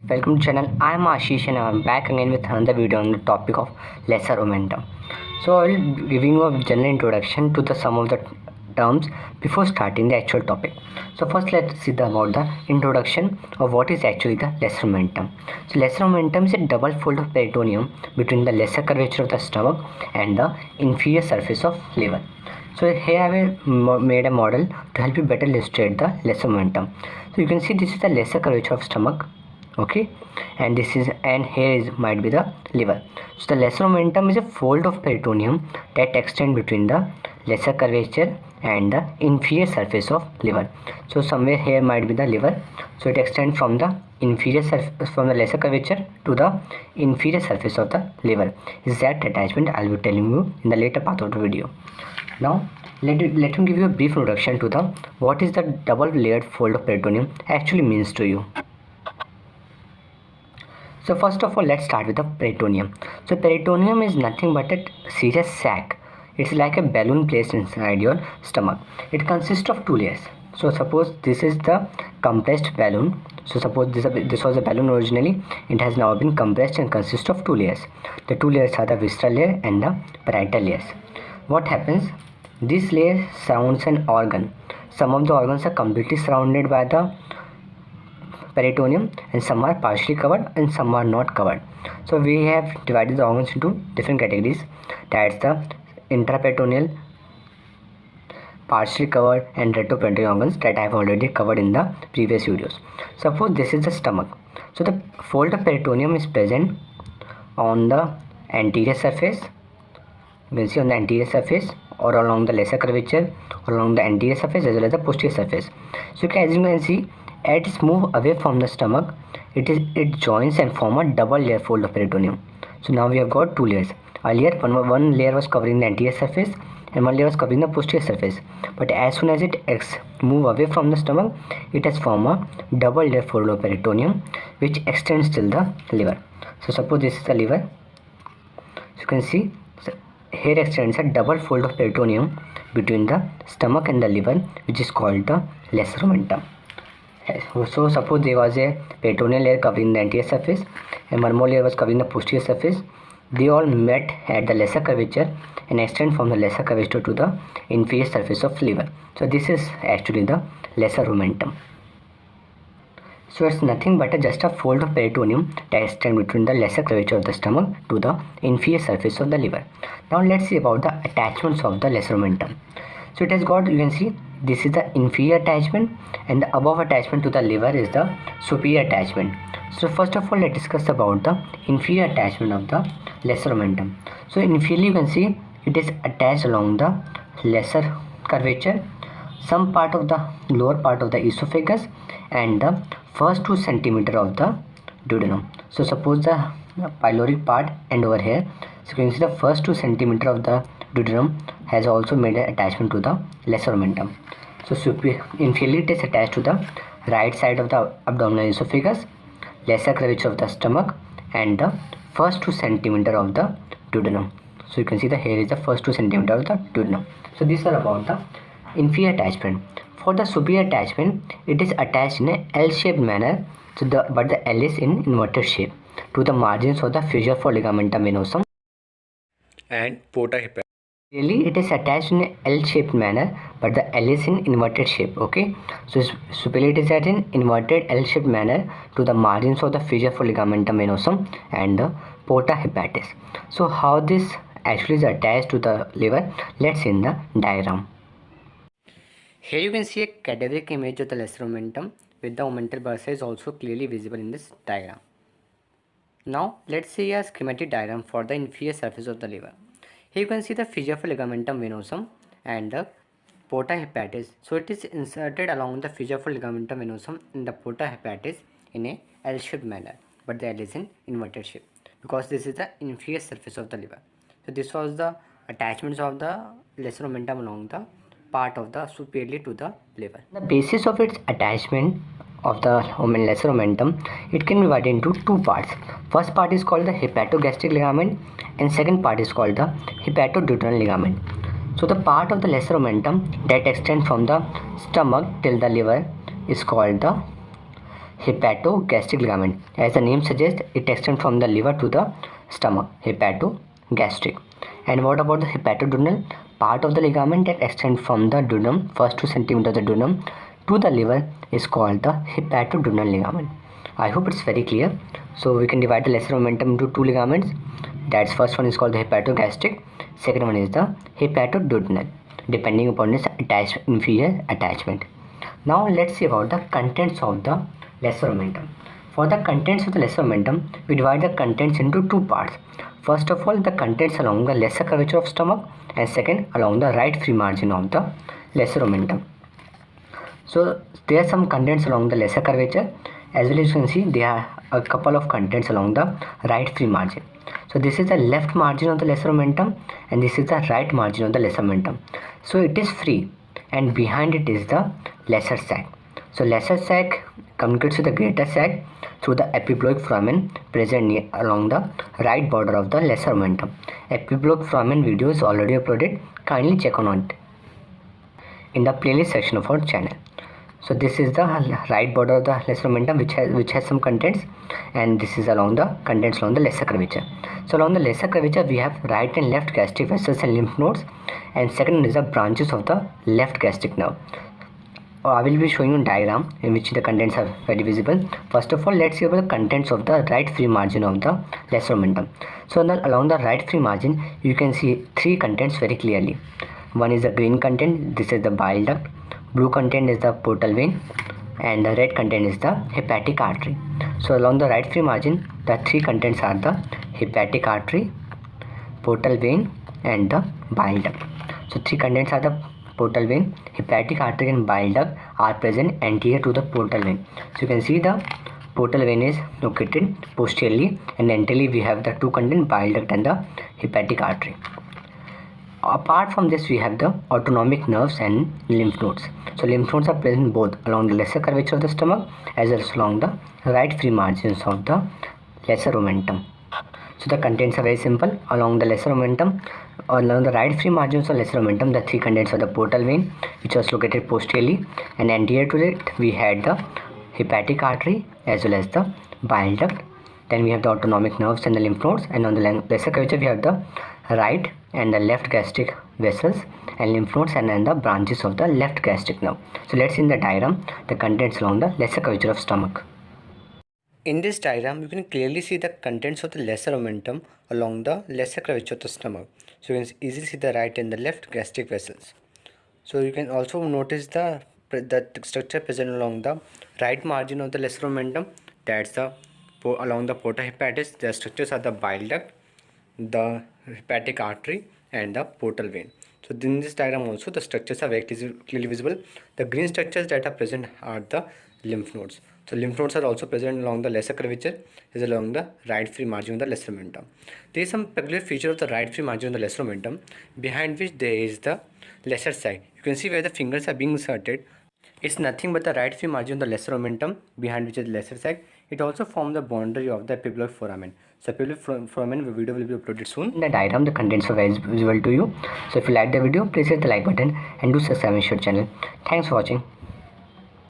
Welcome to channel. I am Ashish and I am back again with another video on the topic of lesser momentum. So I will be giving you a general introduction to the some of the terms before starting the actual topic. So first let's see about the introduction of what is actually the lesser momentum. So lesser momentum is a double fold of peritoneum between the lesser curvature of the stomach and the inferior surface of liver. So here I have made a model to help you better illustrate the lesser momentum. So you can see this is the lesser curvature of stomach, okay, and this is, and here is might be the liver. So the lesser momentum is a fold of peritoneum that extend between the lesser curvature and the inferior surface of liver. So somewhere here might be the liver, so it extends from the inferior surface, from the lesser curvature to the inferior surface of the liver. Is that attachment I'll be telling you in the later part of the video. Now let me give you a brief introduction to the what is the double layered fold of peritoneum actually means to you. So first of all, let's start with the peritoneum. So peritoneum is nothing but a serous sac. It's like a balloon placed inside your stomach. It consists of two layers. So suppose this is the compressed balloon. So suppose this was a balloon originally. It has now been compressed and consists of two layers. The two layers are the visceral layer and the parietal layers. What happens? This layer surrounds an organ. Some of the organs are completely surrounded by the peritoneum and some are partially covered and some are not covered. So we have divided the organs into different categories. That's the intraperitoneal, partially covered and retroperitoneal organs that I have already covered in the previous videos. Suppose this is the stomach. So the fold of peritoneum is present on the anterior surface. You can see on the anterior surface or along the lesser curvature or along the anterior surface as well as the posterior surface. So as you can see, as it moves away from the stomach, it joins and form a double layer fold of peritoneum. So now we have got two layers. Earlier one layer was covering the anterior surface and one layer was covering the posterior surface. But as soon as it move away from the stomach, it has formed a double layer fold of peritoneum which extends till the liver. So suppose this is the liver. So you can see, so here extends a double fold of peritoneum between the stomach and the liver, which is called the lesser momentum. So suppose there was a peritoneal layer covering the anterior surface and one more layer was covering the posterior surface. They all met at the lesser curvature and extend from the lesser curvature to the inferior surface of liver. So this is actually the lesser momentum. So it's nothing but just a fold of peritoneum that extend between the lesser curvature of the stomach to the inferior surface of the liver. Now let's see about the attachments of the lesser momentum. So it has got, you can see, this is the inferior attachment and the above attachment to the liver is the superior attachment. So first of all, let's discuss about the inferior attachment of the lesser momentum. So inferiorly you can see it is attached along the lesser curvature, some part of the lower part of the esophagus and the first 2 centimeter of the duodenum. So suppose the pyloric part and over here, so you can see the first 2 centimeter of the duodenum has also made an attachment to the lesser momentum. So inferiorly it is attached to the right side of the abdominal esophagus, lesser curvature of the stomach and the first 2 centimeter of the duodenum. So you can see that here is the first 2 centimeter of the duodenum. So these are about the inferior attachment. For the superior attachment, it is attached in a L-shaped manner, so but the L is in inverted shape to the margins of the fissure for ligamentum venosum and porta hepatic. Really, it is attached in a L-shaped manner, but the L is in inverted shape. Okay, so superior it is attached in inverted L-shaped manner to the margins of the fissure for ligamentum venosum and the porta hepatis. So how this actually is attached to the liver? Let's see in the diagram. Here you can see a cadaveric image of the lesser momentum with the omental bursa is also clearly visible in this diagram. Now let's see a schematic diagram for the inferior surface of the liver. Here you can see the fissure for ligamentum venosum and the porta hepatis. So it is inserted along the fissure for ligamentum venosum in the porta hepatis in a L-shaped manner, but the L is in inverted shape because this is the inferior surface of the liver. So this was the attachments of the lesser momentum along the part of the superiorly to the liver. The basis of its attachment of the lesser momentum, it can be divided into two parts. First part is called the hepatogastric ligament and second part is called the hepatoduodenal ligament. So the part of the lesser momentum that extends from the stomach till the liver is called the hepatogastric ligament. As the name suggests, it extends from the liver to the stomach, hepatogastric. And what about the hepatoduodenal? Part of the ligament that extends from the duodenum, first 2 cm of the duodenum to the liver is called the hepatoduodenal ligament. I hope it's very clear. So we can divide the lesser momentum into 2 ligaments. That's first one is called the hepatogastric, second one is the hepatoduodenal, depending upon its inferior attachment. Now let's see about the contents of the lesser momentum. For the contents of the lesser momentum, we divide the contents into 2 parts. First of all, the contents along the lesser curvature of stomach, and second along the right free margin of the lesser momentum. So there are some contents along the lesser curvature, as well as you can see there are a couple of contents along the right free margin. So this is the left margin of the lesser momentum and this is the right margin of the lesser momentum. So it is free and behind it is the lesser sac. So lesser sac communicates with the greater sac through the epiboloic foramen present along the right border of the lesser momentum. Epiboloic foramen video is already uploaded. Kindly check on it in the playlist section of our channel. So this is the right border of the lesser momentum which has some contents, and this is along the contents along the lesser curvature. So along the lesser curvature we have right and left gastric vessels and lymph nodes, and second is the branches of the left gastric nerve. I will be showing you a diagram in which the contents are very visible. First of all, let's see about the contents of the right free margin of the lesser momentum. So along the right free margin you can see 3 contents very clearly. One is the green content, this is the bile duct. Blue content is the portal vein, and the red content is the hepatic artery. So along the right free margin, the 3 contents are the hepatic artery, portal vein, and the bile duct. So 3 contents are the portal vein, hepatic artery, and bile duct are present anterior to the portal vein. So you can see the portal vein is located posteriorly, and anteriorly we have the 2 contents, bile duct and the hepatic artery. Apart from this, we have the autonomic nerves and lymph nodes. So lymph nodes are present both along the lesser curvature of the stomach as well as along the right free margins of the lesser momentum. So the contents are very simple. Along the lesser momentum, along the right free margins of lesser momentum, the 3 contents are the portal vein, which was located posteriorly, and anterior to it we had the hepatic artery as well as the bile duct. Then we have the autonomic nerves and the lymph nodes, and on the lesser curvature we have the right and the left gastric vessels and lymph nodes, and then the branches of the left gastric nerve. So let's see in the diagram the contents along the lesser curvature of stomach. In this diagram you can clearly see the contents of the lesser momentum along the lesser curvature of the stomach. So you can easily see the right and the left gastric vessels. So you can also notice the structure present along the right margin of the lesser momentum. That's the along the porta hepatis. The structures are the bile duct, the hepatic artery, and the portal vein. So in this diagram also the structures are very clearly visible. The green structures that are present are the lymph nodes. So lymph nodes are also present along the lesser curvature as along the right free margin of the lesser momentum. There is some peculiar feature of the right free margin of the lesser momentum, behind which there is the lesser sac. You can see where the fingers are being inserted. It's nothing but the right free margin of the lesser momentum, behind which is the lesser sac. It also forms the boundary of the epiboloic foramen. So epiboloic foramen video will be uploaded soon. In the diagram, the contents are very visible to you. So if you like the video, please hit the like button and do subscribe to our channel. Thanks for watching.